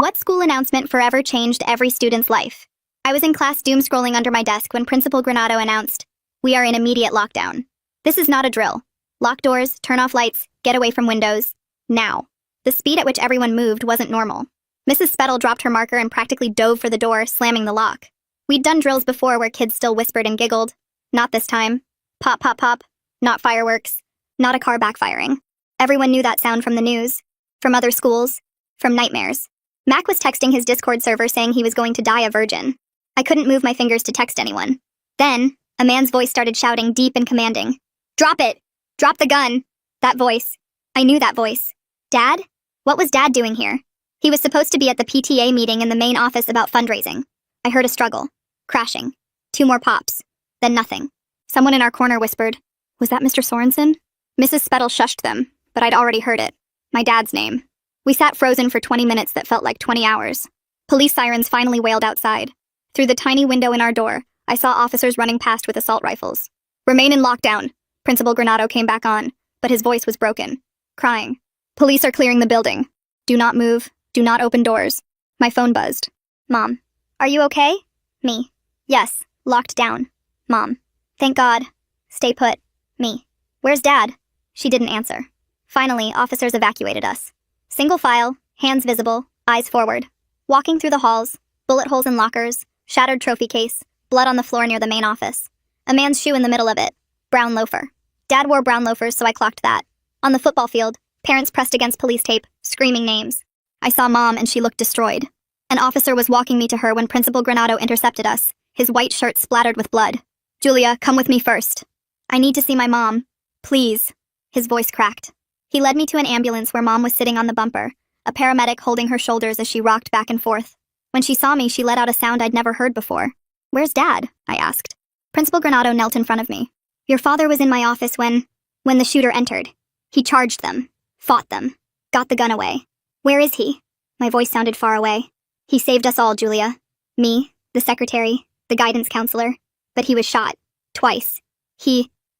What school announcement forever changed every student's life? I was in class doom-scrolling under my desk when Principal Granado announced, "We are in immediate lockdown. This is not a drill. Lock doors, turn off lights, get away from windows. Now." The speed at which everyone moved wasn't normal. Mrs. Spettle dropped her marker and practically dove for the door, slamming the lock. We'd done drills before where kids still whispered and giggled. Not this time. Pop, pop, pop. Not fireworks. Not a car backfiring. Everyone knew that sound from the news, from other schools, from nightmares. Mac was texting his Discord server saying he was going to die a virgin. I couldn't move my fingers to text anyone. Then, a man's voice started shouting deep and commanding. "Drop it! Drop the gun!" That voice. I knew that voice. Dad? What was Dad doing here? He was supposed to be at the PTA meeting in the main office about fundraising. I heard a struggle. Crashing. 2 more pops. Then nothing. Someone in our corner whispered, "Was that Mr. Sorensen?" Mrs. Spettle shushed them, but I'd already heard it. My dad's name. We sat frozen for 20 minutes that felt like 20 hours. Police sirens finally wailed outside. Through the tiny window in our door, I saw officers running past with assault rifles. "Remain in lockdown," Principal Granado came back on, but his voice was broken. Crying. "Police are clearing the building. Do not move. Do not open doors." My phone buzzed. "Mom. Are you okay?" Me. "Yes. Locked down." Mom. "Thank God. Stay put." Me. "Where's Dad?" She didn't answer. Finally, officers evacuated us. Single file, hands visible, eyes forward. Walking through the halls, bullet holes in lockers, shattered trophy case, blood on the floor near the main office. A man's shoe in the middle of it. Brown loafer. Dad wore brown loafers, so I clocked that. On the football field, parents pressed against police tape, screaming names. I saw Mom and she looked destroyed. An officer was walking me to her when Principal Granado intercepted us, his white shirt splattered with blood. "Julia, come with me first." "I need to see my mom. Please." His voice cracked. He led me to an ambulance where Mom was sitting on the bumper, a paramedic holding her shoulders as she rocked back and forth. When she saw me, she let out a sound I'd never heard before. "Where's Dad?" I asked. Principal Granado knelt in front of me. "Your father was in my office when the shooter entered. He charged them, fought them, got the gun away. Where is he?" My voice sounded far away. "He saved us all, Julia. Me, the secretary, the guidance counselor. But he was shot. Twice.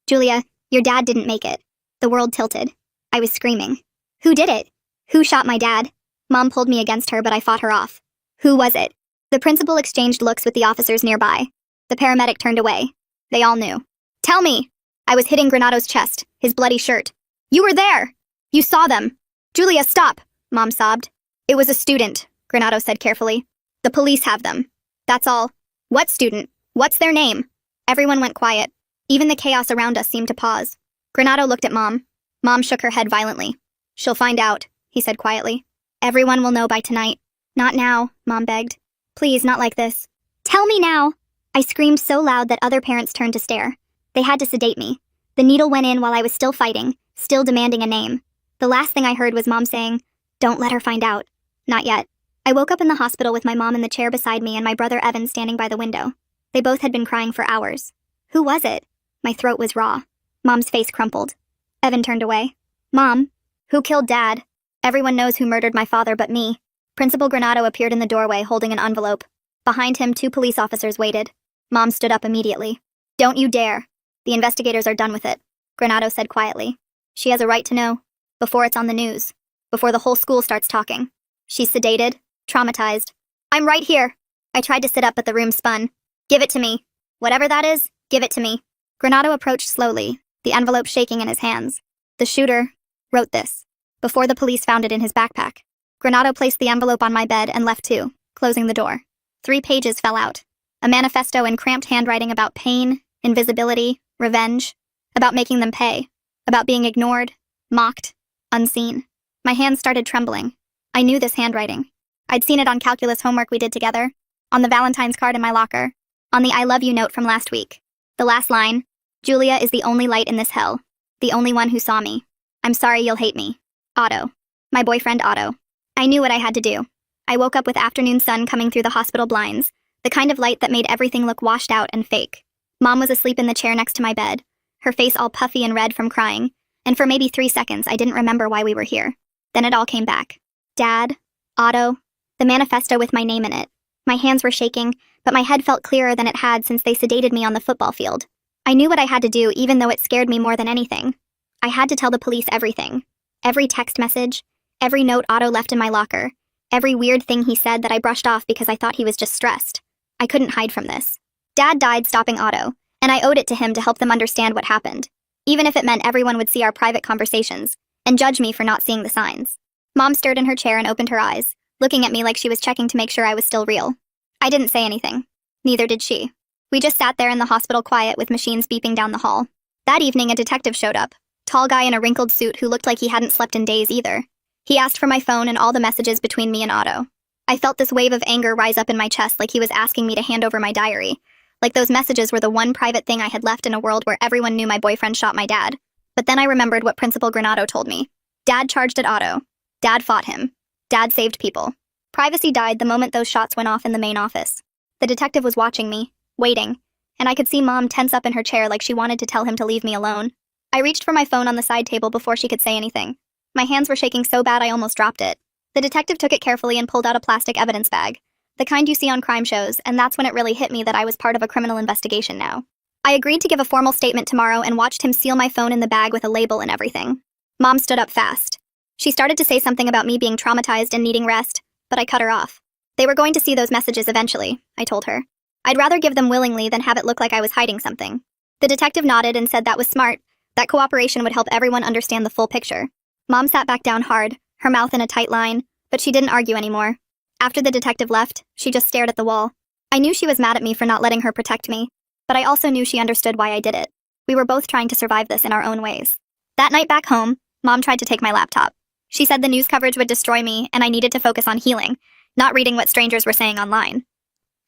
Julia, your dad didn't make it." The world tilted. I was screaming. "Who did it? Who shot my dad?" Mom pulled me against her, but I fought her off. "Who was it?" The principal exchanged looks with the officers nearby. The paramedic turned away. They all knew. "Tell me!" I was hitting Granado's chest, his bloody shirt. "You were there! You saw them!" "Julia, stop!" Mom sobbed. "It was a student," Granado said carefully. "The police have them. That's all." "What student? What's their name?" Everyone went quiet. Even the chaos around us seemed to pause. Granado looked at Mom. Mom shook her head violently. "She'll find out," he said quietly. "Everyone will know by tonight." "Not now," Mom begged. "Please, not like this." "Tell me now!" I screamed so loud that other parents turned to stare. They had to sedate me. The needle went in while I was still fighting, still demanding a name. The last thing I heard was Mom saying, "Don't let her find out." Not yet. I woke up in the hospital with my mom in the chair beside me and my brother Evan standing by the window. They both had been crying for hours. Who was it? My throat was raw. Mom's face crumpled. Evan turned away. "Mom, who killed Dad?" "Everyone knows who murdered my father but me." Principal Granado appeared in the doorway holding an envelope. Behind him, 2 police officers waited. Mom stood up immediately. "Don't you dare. The investigators are done with it," Granado said quietly. "She has a right to know. Before it's on the news. Before the whole school starts talking. She's sedated, traumatized." "I'm right here." I tried to sit up but the room spun. "Give it to me. Whatever that is, give it to me." Granado approached slowly, the envelope shaking in his hands. "The shooter wrote this before the police found it in his backpack." Granado placed the envelope on my bed and left too, closing the door. 3 pages fell out. A manifesto in cramped handwriting about pain, invisibility, revenge, about making them pay, about being ignored, mocked, unseen. My hands started trembling. I knew this handwriting. I'd seen it on calculus homework we did together, on the Valentine's card in my locker, on the "I love you" note from last week. The last line, "Julia is the only light in this hell, the only one who saw me. I'm sorry you'll hate me. Otto." My boyfriend Otto. I knew what I had to do. I woke up with afternoon sun coming through the hospital blinds, the kind of light that made everything look washed out and fake. Mom was asleep in the chair next to my bed, her face all puffy and red from crying, and for maybe 3 seconds I didn't remember why we were here. Then it all came back. Dad, Otto, the manifesto with my name in it. My hands were shaking, but my head felt clearer than it had since they sedated me on the football field. I knew what I had to do even though it scared me more than anything. I had to tell the police everything. Every text message, every note Otto left in my locker, Every weird thing he said that I brushed off because I thought he was just stressed. I couldn't hide from this. Dad died stopping Otto, and I owed it to him to help them understand what happened, even if it meant everyone would see our private conversations and judge me for not seeing the signs. Mom stirred in her chair and opened her eyes, looking at me like she was checking to make sure I was still real. I didn't say anything. Neither did she. We just sat there in the hospital quiet with machines beeping down the hall. That evening, a detective showed up, tall guy in a wrinkled suit who looked like he hadn't slept in days either. He asked for my phone and all the messages between me and Otto. I felt this wave of anger rise up in my chest like he was asking me to hand over my diary, like those messages were the one private thing I had left in a world where everyone knew my boyfriend shot my dad. But then I remembered what Principal Granado told me. Dad charged at Otto. Dad fought him. Dad saved people. Privacy died the moment those shots went off in the main office. The detective was watching me, waiting, and I could see Mom tense up in her chair like she wanted to tell him to leave me alone. I reached for my phone on the side table before she could say anything. My hands were shaking so bad I almost dropped it. The detective took it carefully and pulled out a plastic evidence bag, the kind you see on crime shows, and that's when it really hit me that I was part of a criminal investigation now. I agreed to give a formal statement tomorrow and watched him seal my phone in the bag with a label and everything. Mom stood up fast. She started to say something about me being traumatized and needing rest, but I cut her off. They were going to see those messages eventually, I told her. I'd rather give them willingly than have it look like I was hiding something. The detective nodded and said that was smart, that cooperation would help everyone understand the full picture. Mom sat back down hard, her mouth in a tight line, but she didn't argue anymore. After the detective left, she just stared at the wall. I knew she was mad at me for not letting her protect me, but I also knew she understood why I did it. We were both trying to survive this in our own ways. That night back home, Mom tried to take my laptop. She said the news coverage would destroy me and I needed to focus on healing, not reading what strangers were saying online.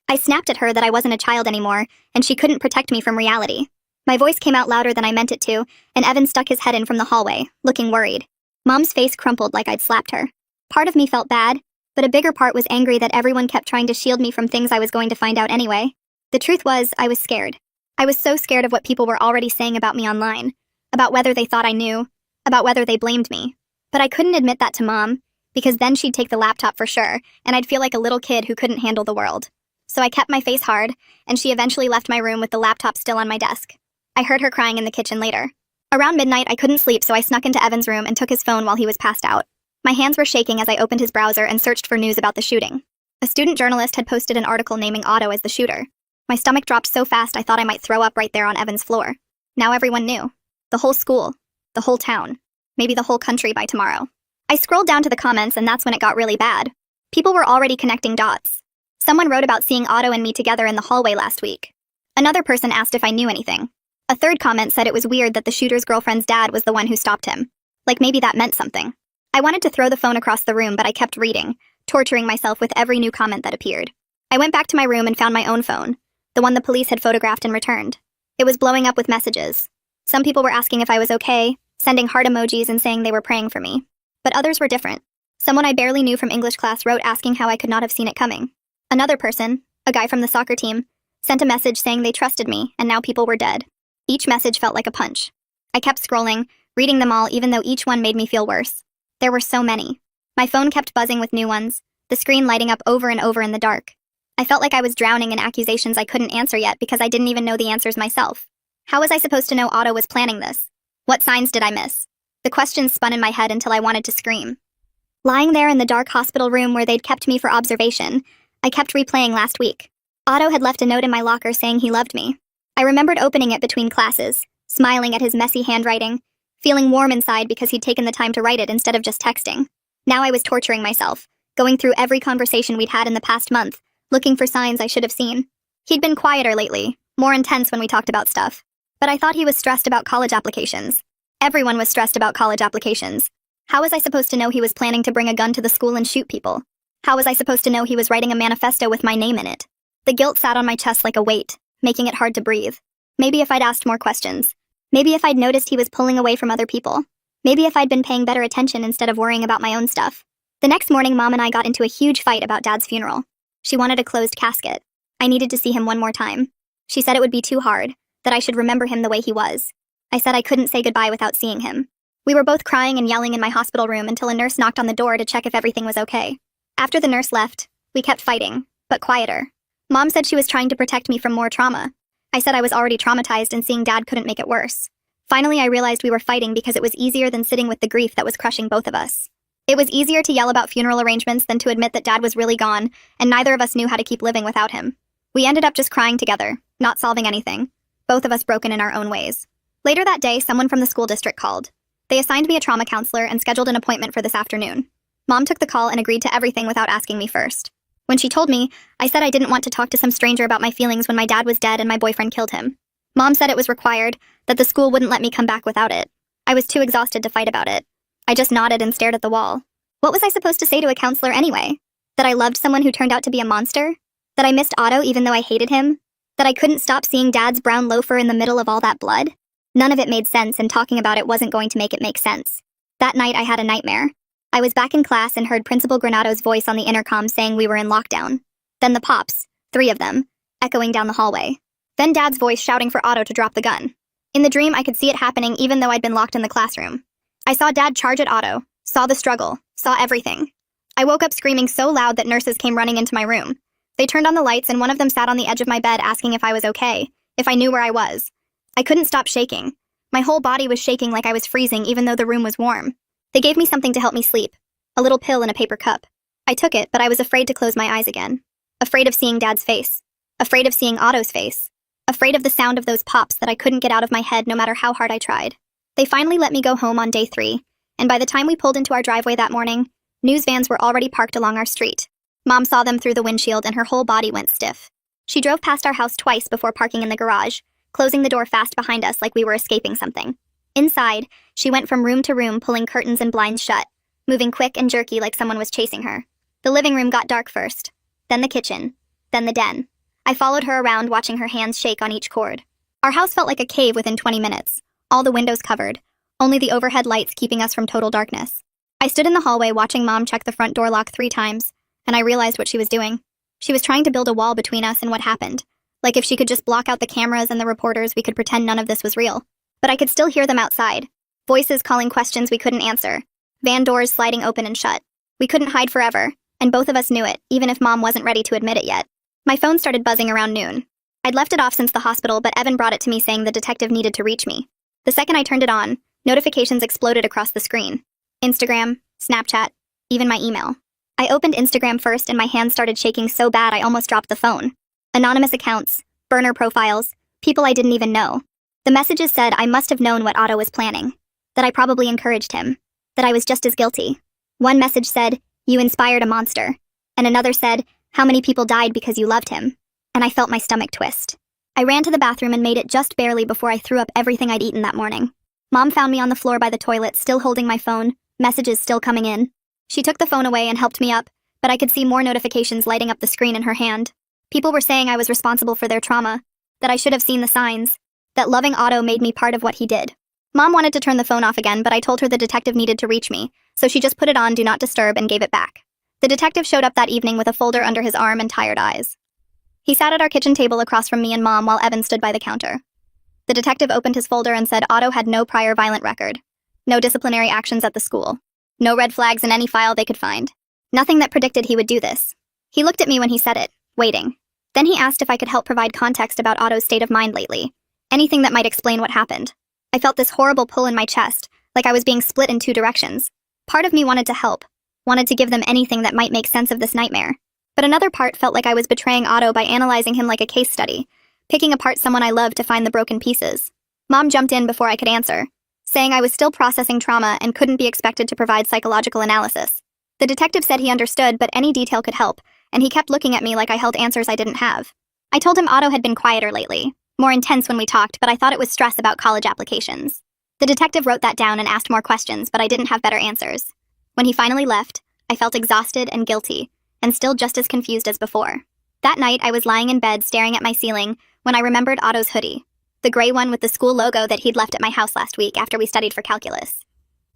I snapped at her that I wasn't a child anymore, and she couldn't protect me from reality. My voice came out louder than I meant it to, and Evan stuck his head in from the hallway, looking worried. Mom's face crumpled like I'd slapped her. Part of me felt bad, but a bigger part was angry that everyone kept trying to shield me from things I was going to find out anyway. The truth was, I was scared. I was so scared of what people were already saying about me online, about whether they thought I knew, about whether they blamed me. But I couldn't admit that to Mom, because then she'd take the laptop for sure, and I'd feel like a little kid who couldn't handle the world. So I kept my face hard, and she eventually left my room with the laptop still on my desk. I heard her crying in the kitchen later. Around midnight, I couldn't sleep, so I snuck into Evan's room and took his phone while he was passed out. My hands were shaking as I opened his browser and searched for news about the shooting. A student journalist had posted an article naming Otto as the shooter. My stomach dropped so fast I thought I might throw up right there on Evan's floor. Now everyone knew. The whole school. The whole town. Maybe the whole country by tomorrow. I scrolled down to the comments and that's when it got really bad. People were already connecting dots. Someone wrote about seeing Otto and me together in the hallway last week. Another person asked if I knew anything. A third comment said it was weird that the shooter's girlfriend's dad was the one who stopped him. Like maybe that meant something. I wanted to throw the phone across the room, but I kept reading, torturing myself with every new comment that appeared. I went back to my room and found my own phone, the one the police had photographed and returned. It was blowing up with messages. Some people were asking if I was okay, sending heart emojis and saying they were praying for me. But others were different. Someone I barely knew from English class wrote asking how I could not have seen it coming. Another person, a guy from the soccer team, sent a message saying they trusted me and now people were dead. Each message felt like a punch. I kept scrolling, reading them all even though each one made me feel worse. There were so many. My phone kept buzzing with new ones, the screen lighting up over and over in the dark. I felt like I was drowning in accusations I couldn't answer yet because I didn't even know the answers myself. How was I supposed to know Otto was planning this? What signs did I miss? The questions spun in my head until I wanted to scream. Lying there in the dark hospital room where they'd kept me for observation, I kept replaying last week. Otto had left a note in my locker saying he loved me. I remembered opening it between classes, smiling at his messy handwriting, feeling warm inside because he'd taken the time to write it instead of just texting. Now I was torturing myself, going through every conversation we'd had in the past month, looking for signs I should have seen. He'd been quieter lately, more intense when we talked about stuff. But I thought he was stressed about college applications. Everyone was stressed about college applications. How was I supposed to know he was planning to bring a gun to the school and shoot people? How was I supposed to know he was writing a manifesto with my name in it? The guilt sat on my chest like a weight, making it hard to breathe. Maybe if I'd asked more questions. Maybe if I'd noticed he was pulling away from other people. Maybe if I'd been paying better attention instead of worrying about my own stuff. The next morning, Mom and I got into a huge fight about Dad's funeral. She wanted a closed casket. I needed to see him one more time. She said it would be too hard, that I should remember him the way he was. I said I couldn't say goodbye without seeing him. We were both crying and yelling in my hospital room until a nurse knocked on the door to check if everything was okay. After the nurse left, we kept fighting, but quieter. Mom said she was trying to protect me from more trauma. I said I was already traumatized and seeing Dad couldn't make it worse. Finally, I realized we were fighting because it was easier than sitting with the grief that was crushing both of us. It was easier to yell about funeral arrangements than to admit that Dad was really gone, and neither of us knew how to keep living without him. We ended up just crying together, not solving anything, both of us broken in our own ways. Later that day, someone from the school district called. They assigned me a trauma counselor and scheduled an appointment for this afternoon. Mom took the call and agreed to everything without asking me first. When she told me, I said I didn't want to talk to some stranger about my feelings when my dad was dead and my boyfriend killed him. Mom said it was required, that the school wouldn't let me come back without it. I was too exhausted to fight about it. I just nodded and stared at the wall. What was I supposed to say to a counselor anyway? That I loved someone who turned out to be a monster? That I missed Otto even though I hated him? That I couldn't stop seeing Dad's brown loafer in the middle of all that blood? None of it made sense, and talking about it wasn't going to make it make sense. That night I had a nightmare. I was back in class and heard Principal Granado's voice on the intercom saying we were in lockdown. Then the pops, 3 of them, echoing down the hallway. Then Dad's voice shouting for Otto to drop the gun. In the dream, I could see it happening even though I'd been locked in the classroom. I saw Dad charge at Otto, saw the struggle, saw everything. I woke up screaming so loud that nurses came running into my room. They turned on the lights and one of them sat on the edge of my bed asking if I was okay, if I knew where I was. I couldn't stop shaking. My whole body was shaking like I was freezing even though the room was warm. They gave me something to help me sleep. A little pill in a paper cup. I took it, but I was afraid to close my eyes again. Afraid of seeing Dad's face. Afraid of seeing Otto's face. Afraid of the sound of those pops that I couldn't get out of my head no matter how hard I tried. They finally let me go home on day 3, and by the time we pulled into our driveway that morning, news vans were already parked along our street. Mom saw them through the windshield and her whole body went stiff. She drove past our house twice before parking in the garage, closing the door fast behind us like we were escaping something. Inside, she went from room to room pulling curtains and blinds shut, moving quick and jerky like someone was chasing her. The living room got dark first, then the kitchen, then the den. I followed her around watching her hands shake on each cord. Our house felt like a cave within 20 minutes, all the windows covered, only the overhead lights keeping us from total darkness. I stood in the hallway watching Mom check the front door lock 3 times, and I realized what she was doing. She was trying to build a wall between us and what happened. Like if she could just block out the cameras and the reporters, we could pretend none of this was real. But I could still hear them outside. Voices calling questions we couldn't answer. Van doors sliding open and shut. We couldn't hide forever, and both of us knew it, even if Mom wasn't ready to admit it yet. My phone started buzzing around noon. I'd left it off since the hospital, but Evan brought it to me saying the detective needed to reach me. The second I turned it on, notifications exploded across the screen. Instagram, Snapchat, even my email. I opened Instagram first and my hands started shaking so bad I almost dropped the phone. Anonymous accounts, burner profiles, people I didn't even know. The messages said I must have known what Otto was planning. That I probably encouraged him. That I was just as guilty. One message said, "You inspired a monster." And another said, "How many people died because you loved him?" And I felt my stomach twist. I ran to the bathroom and made it just barely before I threw up everything I'd eaten that morning. Mom found me on the floor by the toilet, still holding my phone, messages still coming in. She took the phone away and helped me up, but I could see more notifications lighting up the screen in her hand. People were saying I was responsible for their trauma, that I should have seen the signs, that loving Otto made me part of what he did. Mom wanted to turn the phone off again, but I told her the detective needed to reach me, so she just put it on Do Not Disturb and gave it back. The detective showed up that evening with a folder under his arm and tired eyes. He sat at our kitchen table across from me and Mom while Evan stood by the counter. The detective opened his folder and said Otto had no prior violent record. No disciplinary actions at the school. No red flags in any file they could find. Nothing that predicted he would do this. He looked at me when he said it, waiting. Then he asked if I could help provide context about Otto's state of mind lately. Anything that might explain what happened. I felt this horrible pull in my chest, like I was being split in 2 directions. Part of me wanted to help, wanted to give them anything that might make sense of this nightmare. But another part felt like I was betraying Otto by analyzing him like a case study, picking apart someone I loved to find the broken pieces. Mom jumped in before I could answer, saying I was still processing trauma and couldn't be expected to provide psychological analysis. The detective said he understood, but any detail could help, and he kept looking at me like I held answers I didn't have. I told him Otto had been quieter lately, more intense when we talked, but I thought it was stress about college applications. The detective wrote that down and asked more questions, but I didn't have better answers. When he finally left, I felt exhausted and guilty, and still just as confused as before. That night, I was lying in bed staring at my ceiling when I remembered Otto's hoodie, the gray one with the school logo that he'd left at my house last week after we studied for calculus.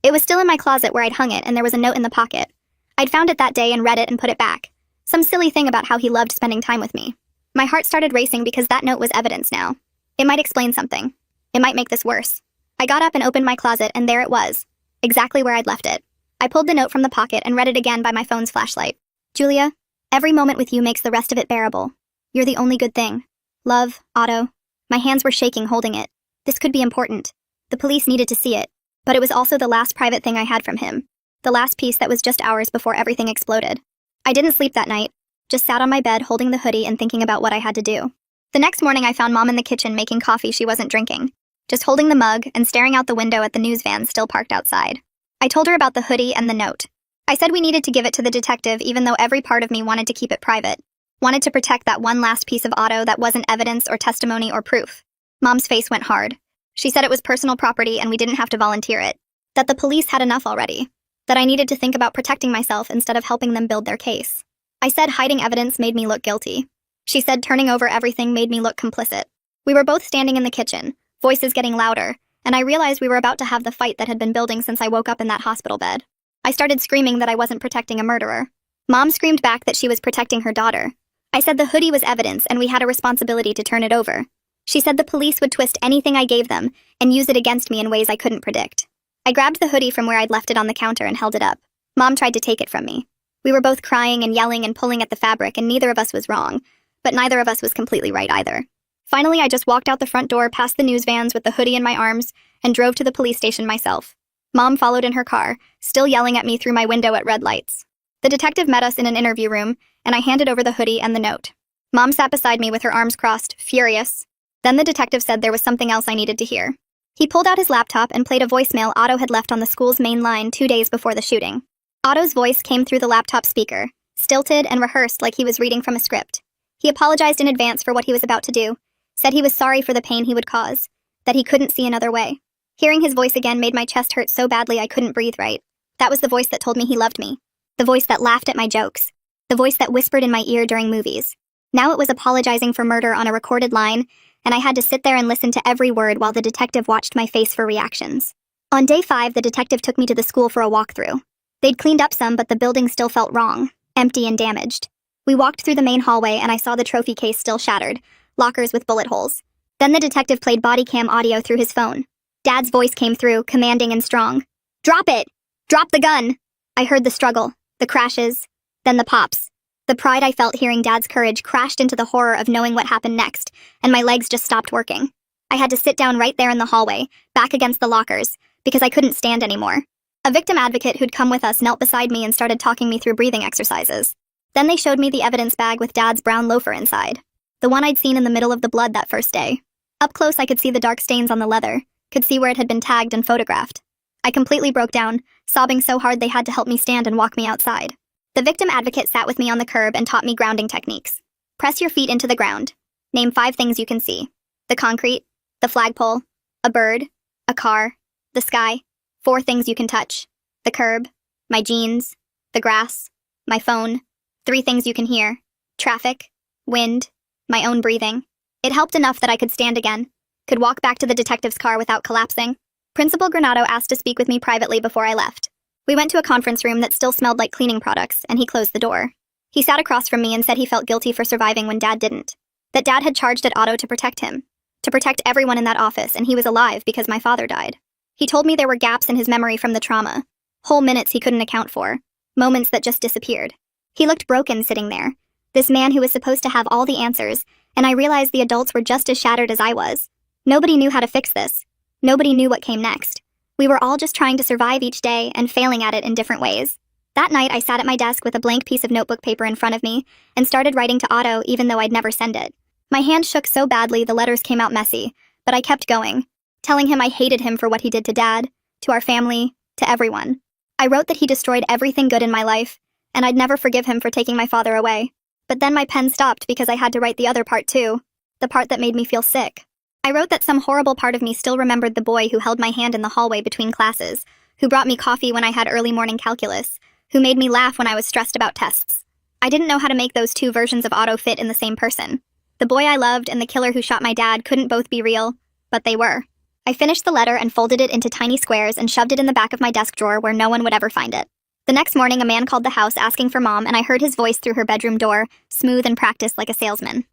It was still in my closet where I'd hung it, and there was a note in the pocket. I'd found it that day and read it and put it back. Some silly thing about how he loved spending time with me. My heart started racing because that note was evidence now. It might explain something. It might make this worse. I got up and opened my closet, and there it was, exactly where I'd left it. I pulled the note from the pocket and read it again by my phone's flashlight. Julia, every moment with you makes the rest of it bearable. You're the only good thing. Love, Otto. My hands were shaking holding it. This could be important. The police needed to see it, but it was also the last private thing I had from him. the last piece that was just hours before everything exploded. I didn't sleep that night, just sat on my bed holding the hoodie and thinking about what I had to do. The next morning I found Mom in the kitchen making coffee she wasn't drinking, just holding the mug and staring out the window at the news van still parked outside. I told her about the hoodie and the note. I said we needed to give it to the detective even though every part of me wanted to keep it private, wanted to protect that one last piece of Otto that wasn't evidence or testimony or proof. Mom's face went hard. She said it was personal property and we didn't have to volunteer it, that the police had enough already, that I needed to think about protecting myself instead of helping them build their case. I said hiding evidence made me look guilty. She said turning over everything made me look complicit. We were both standing in the kitchen, voices getting louder, and I realized we were about to have the fight that had been building since I woke up in that hospital bed. I started screaming that I wasn't protecting a murderer. Mom screamed back that she was protecting her daughter. I said the hoodie was evidence and we had a responsibility to turn it over. She said the police would twist anything I gave them and use it against me in ways I couldn't predict. I grabbed the hoodie from where I'd left it on the counter and held it up. Mom tried to take it from me. We were both crying and yelling and pulling at the fabric, and neither of us was wrong, but neither of us was completely right either. Finally, I just walked out the front door past the news vans with the hoodie in my arms and drove to the police station myself. Mom followed in her car, still yelling at me through my window at red lights. The detective met us in an interview room, and I handed over the hoodie and the note. Mom sat beside me with her arms crossed, furious. Then the detective said there was something else I needed to hear. He pulled out his laptop and played a voicemail Otto had left on the school's main line 2 days before the shooting. Otto's voice came through the laptop speaker, stilted and rehearsed like he was reading from a script. He apologized in advance for what he was about to do, said he was sorry for the pain he would cause, that he couldn't see another way. Hearing his voice again made my chest hurt so badly I couldn't breathe right. That was the voice that told me he loved me. The voice that laughed at my jokes. The voice that whispered in my ear during movies. Now it was apologizing for murder on a recorded line, and I had to sit there and listen to every word while the detective watched my face for reactions. On day 5, the detective took me to the school for a walkthrough. They'd cleaned up some, but the building still felt wrong, empty and damaged. We walked through the main hallway and I saw the trophy case still shattered, lockers with bullet holes. Then the detective played body cam audio through his phone. Dad's voice came through, commanding and strong. "Drop it! Drop the gun!" I heard the struggle, the crashes, then the pops. The pride I felt hearing Dad's courage crashed into the horror of knowing what happened next, and my legs just stopped working. I had to sit down right there in the hallway, back against the lockers, because I couldn't stand anymore. A victim advocate who'd come with us knelt beside me and started talking me through breathing exercises. Then they showed me the evidence bag with Dad's brown loafer inside, the one I'd seen in the middle of the blood that first day. Up close I could see the dark stains on the leather, could see where it had been tagged and photographed. I completely broke down, sobbing so hard they had to help me stand and walk me outside. The victim advocate sat with me on the curb and taught me grounding techniques. Press your feet into the ground. Name 5 things you can see. The concrete, the flagpole, a bird, a car, the sky. 4 things you can touch. The curb, my jeans, the grass, my phone. 3 things you can hear. Traffic, wind, my own breathing. It helped enough that I could stand again, could walk back to the detective's car without collapsing. Principal Granado asked to speak with me privately before I left. We went to a conference room that still smelled like cleaning products, and he closed the door. He sat across from me and said he felt guilty for surviving when Dad didn't. That Dad had charged at Otto to protect him, to protect everyone in that office, and he was alive because my father died. He told me there were gaps in his memory from the trauma, whole minutes he couldn't account for, moments that just disappeared. He looked broken sitting there, this man who was supposed to have all the answers, and I realized the adults were just as shattered as I was. Nobody knew how to fix this. Nobody knew what came next. We were all just trying to survive each day and failing at it in different ways. That night, I sat at my desk with a blank piece of notebook paper in front of me and started writing to Otto even though I'd never send it. My hand shook so badly the letters came out messy, but I kept going, telling him I hated him for what he did to Dad, to our family, to everyone. I wrote that he destroyed everything good in my life, and I'd never forgive him for taking my father away. But then my pen stopped because I had to write the other part too, the part that made me feel sick. I wrote that some horrible part of me still remembered the boy who held my hand in the hallway between classes, who brought me coffee when I had early morning calculus, who made me laugh when I was stressed about tests. I didn't know how to make those 2 versions of Otto fit in the same person. The boy I loved and the killer who shot my dad couldn't both be real, but they were. I finished the letter and folded it into tiny squares and shoved it in the back of my desk drawer where no one would ever find it. The next morning, a man called the house asking for Mom, and I heard his voice through her bedroom door, smooth and practiced like a salesman.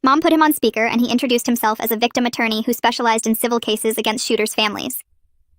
Mom put him on speaker, and he introduced himself as a victim attorney who specialized in civil cases against shooters' families.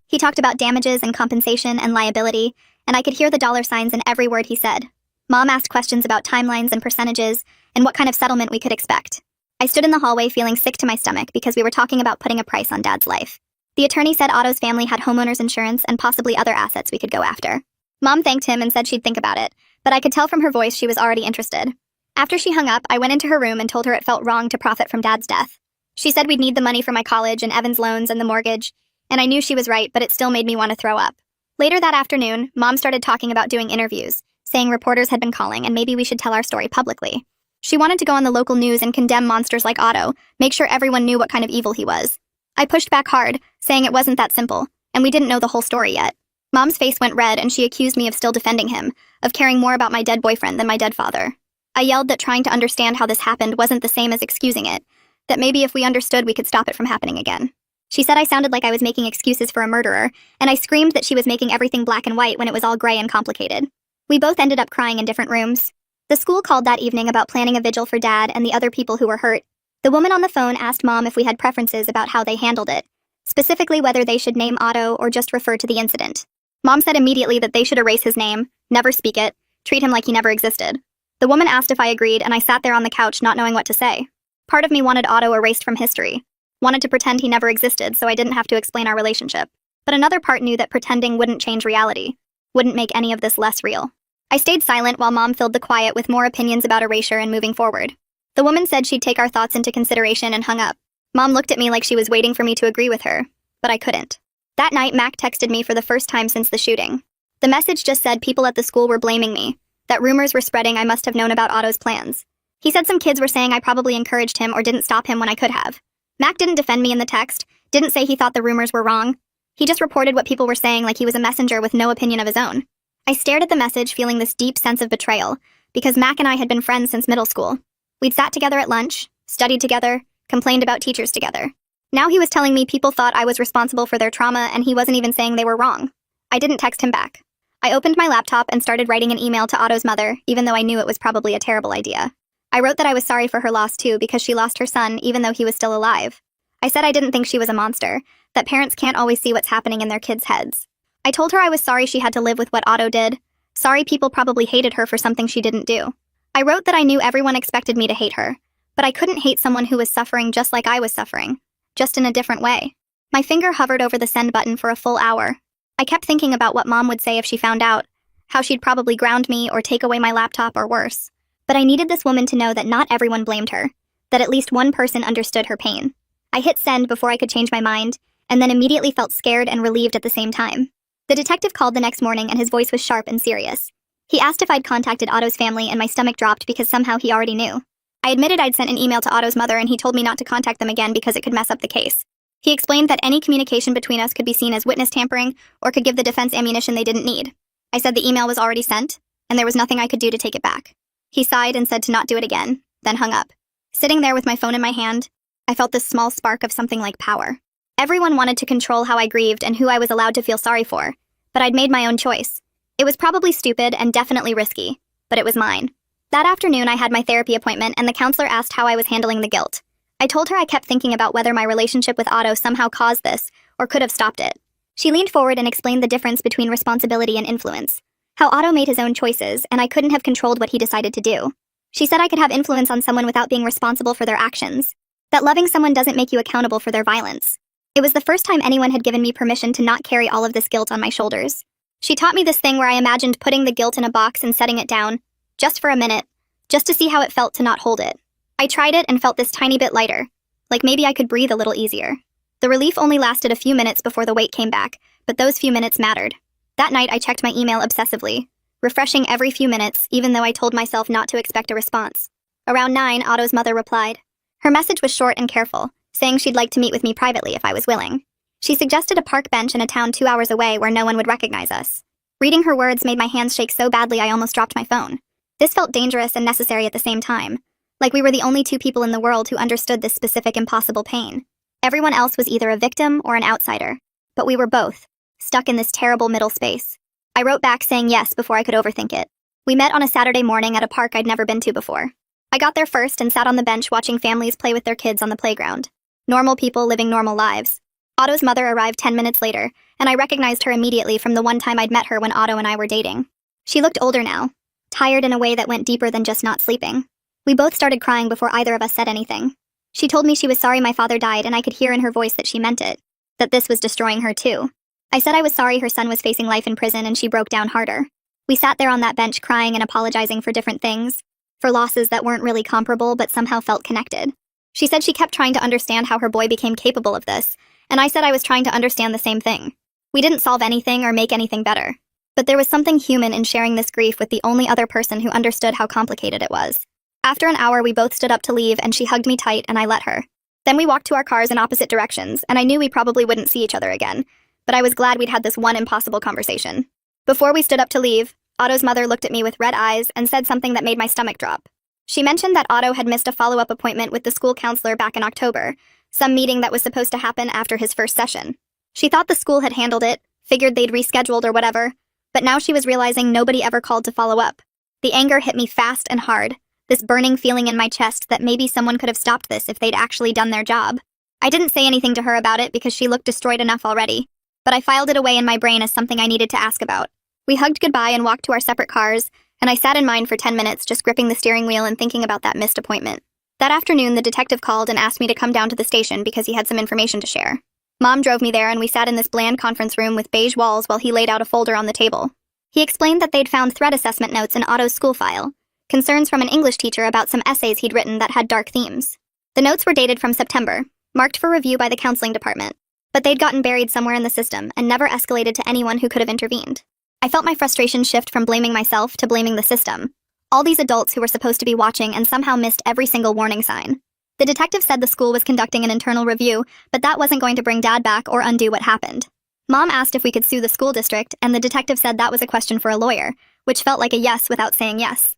He talked about damages and compensation and liability, and I could hear the dollar signs in every word he said. Mom asked questions about timelines and percentages, and what kind of settlement we could expect. I stood in the hallway feeling sick to my stomach because we were talking about putting a price on Dad's life. The attorney said Otto's family had homeowners insurance and possibly other assets we could go after. Mom thanked him and said she'd think about it, but I could tell from her voice she was already interested. After she hung up, I went into her room and told her it felt wrong to profit from Dad's death. She said we'd need the money for my college and Evan's loans and the mortgage, and I knew she was right, but it still made me want to throw up. Later that afternoon, Mom started talking about doing interviews, saying reporters had been calling and maybe we should tell our story publicly. She wanted to go on the local news and condemn monsters like Otto, make sure everyone knew what kind of evil he was. I pushed back hard, saying it wasn't that simple, and we didn't know the whole story yet. Mom's face went red and she accused me of still defending him, of caring more about my dead boyfriend than my dead father. I yelled that trying to understand how this happened wasn't the same as excusing it, that maybe if we understood we could stop it from happening again. She said I sounded like I was making excuses for a murderer, and I screamed that she was making everything black and white when it was all gray and complicated. We both ended up crying in different rooms. The school called that evening about planning a vigil for Dad and the other people who were hurt. The woman on the phone asked Mom if we had preferences about how they handled it, specifically whether they should name Otto or just refer to the incident. Mom said immediately that they should erase his name, never speak it, treat him like he never existed. The woman asked if I agreed, and I sat there on the couch not knowing what to say. Part of me wanted Otto erased from history, wanted to pretend he never existed so I didn't have to explain our relationship. But another part knew that pretending wouldn't change reality, wouldn't make any of this less real. I stayed silent while Mom filled the quiet with more opinions about erasure and moving forward. The woman said she'd take our thoughts into consideration and hung up. Mom looked at me like she was waiting for me to agree with her, but I couldn't. That night, Mac texted me for the first time since the shooting. The message just said people at the school were blaming me, that rumors were spreading I must have known about Otto's plans. He said some kids were saying I probably encouraged him or didn't stop him when I could have. Mac didn't defend me in the text, didn't say he thought the rumors were wrong. He just reported what people were saying like he was a messenger with no opinion of his own. I stared at the message feeling this deep sense of betrayal, because Mac and I had been friends since middle school. We'd sat together at lunch, studied together, complained about teachers together. Now he was telling me people thought I was responsible for their trauma and he wasn't even saying they were wrong. I didn't text him back. I opened my laptop and started writing an email to Otto's mother, even though I knew it was probably a terrible idea. I wrote that I was sorry for her loss too because she lost her son even though he was still alive. I said I didn't think she was a monster, that parents can't always see what's happening in their kids' heads. I told her I was sorry she had to live with what Otto did, sorry people probably hated her for something she didn't do. I wrote that I knew everyone expected me to hate her, but I couldn't hate someone who was suffering just like I was suffering, just in a different way. My finger hovered over the send button for a full hour. I kept thinking about what Mom would say if she found out, how she'd probably ground me or take away my laptop or worse. But I needed this woman to know that not everyone blamed her, that at least one person understood her pain. I hit send before I could change my mind, and then immediately felt scared and relieved at the same time. The detective called the next morning and his voice was sharp and serious. He asked if I'd contacted Otto's family and my stomach dropped because somehow he already knew. I admitted I'd sent an email to Otto's mother and he told me not to contact them again because it could mess up the case. He explained that any communication between us could be seen as witness tampering or could give the defense ammunition they didn't need. I said the email was already sent, and there was nothing I could do to take it back. He sighed and said to not do it again, then hung up. Sitting there with my phone in my hand, I felt this small spark of something like power. Everyone wanted to control how I grieved and who I was allowed to feel sorry for, but I'd made my own choice. It was probably stupid and definitely risky, but it was mine. That afternoon I had my therapy appointment and the counselor asked how I was handling the guilt. I told her I kept thinking about whether my relationship with Otto somehow caused this, or could have stopped it. She leaned forward and explained the difference between responsibility and influence. How Otto made his own choices, and I couldn't have controlled what he decided to do. She said I could have influence on someone without being responsible for their actions. That loving someone doesn't make you accountable for their violence. It was the first time anyone had given me permission to not carry all of this guilt on my shoulders. She taught me this thing where I imagined putting the guilt in a box and setting it down, just for a minute, just to see how it felt to not hold it. I tried it and felt this tiny bit lighter, like maybe I could breathe a little easier. The relief only lasted a few minutes before the weight came back, but those few minutes mattered. That night I checked my email obsessively, refreshing every few minutes even though I told myself not to expect a response. Around 9, Otto's mother replied. Her message was short and careful, saying she'd like to meet with me privately if I was willing. She suggested a park bench in a town 2 hours away where no one would recognize us. Reading her words made my hands shake so badly I almost dropped my phone. This felt dangerous and necessary at the same time, like we were the only two people in the world who understood this specific impossible pain. Everyone else was either a victim or an outsider, but we were both, stuck in this terrible middle space. I wrote back saying yes before I could overthink it. We met on a Saturday morning at a park I'd never been to before. I got there first and sat on the bench watching families play with their kids on the playground. Normal people living normal lives. Otto's mother arrived 10 minutes later, and I recognized her immediately from the one time I'd met her when Otto and I were dating. She looked older now, tired in a way that went deeper than just not sleeping. We both started crying before either of us said anything. She told me she was sorry my father died and I could hear in her voice that she meant it, that this was destroying her too. I said I was sorry her son was facing life in prison and she broke down harder. We sat there on that bench crying and apologizing for different things, for losses that weren't really comparable but somehow felt connected. She said she kept trying to understand how her boy became capable of this, and I said I was trying to understand the same thing. We didn't solve anything or make anything better. But there was something human in sharing this grief with the only other person who understood how complicated it was. After an hour, we both stood up to leave, and she hugged me tight, and I let her. Then we walked to our cars in opposite directions, and I knew we probably wouldn't see each other again, but I was glad we'd had this one impossible conversation. Before we stood up to leave, Otto's mother looked at me with red eyes and said something that made my stomach drop. She mentioned that Otto had missed a follow-up appointment with the school counselor back in October, some meeting that was supposed to happen after his first session. She thought the school had handled it, figured they'd rescheduled or whatever, but now she was realizing nobody ever called to follow up. The anger hit me fast and hard, this burning feeling in my chest that maybe someone could have stopped this if they'd actually done their job. I didn't say anything to her about it because she looked destroyed enough already, but I filed it away in my brain as something I needed to ask about. We hugged goodbye and walked to our separate cars, and I sat in mine for 10 minutes just gripping the steering wheel and thinking about that missed appointment. That afternoon, the detective called and asked me to come down to the station because he had some information to share. Mom drove me there, and we sat in this bland conference room with beige walls while he laid out a folder on the table. He explained that they'd found threat assessment notes in Otto's school file, concerns from an English teacher about some essays he'd written that had dark themes. The notes were dated from September, marked for review by the counseling department, but they'd gotten buried somewhere in the system and never escalated to anyone who could have intervened. I felt my frustration shift from blaming myself to blaming the system. All these adults who were supposed to be watching and somehow missed every single warning sign. The detective said the school was conducting an internal review, but that wasn't going to bring Dad back or undo what happened. Mom asked if we could sue the school district, and the detective said that was a question for a lawyer, which felt like a yes without saying yes.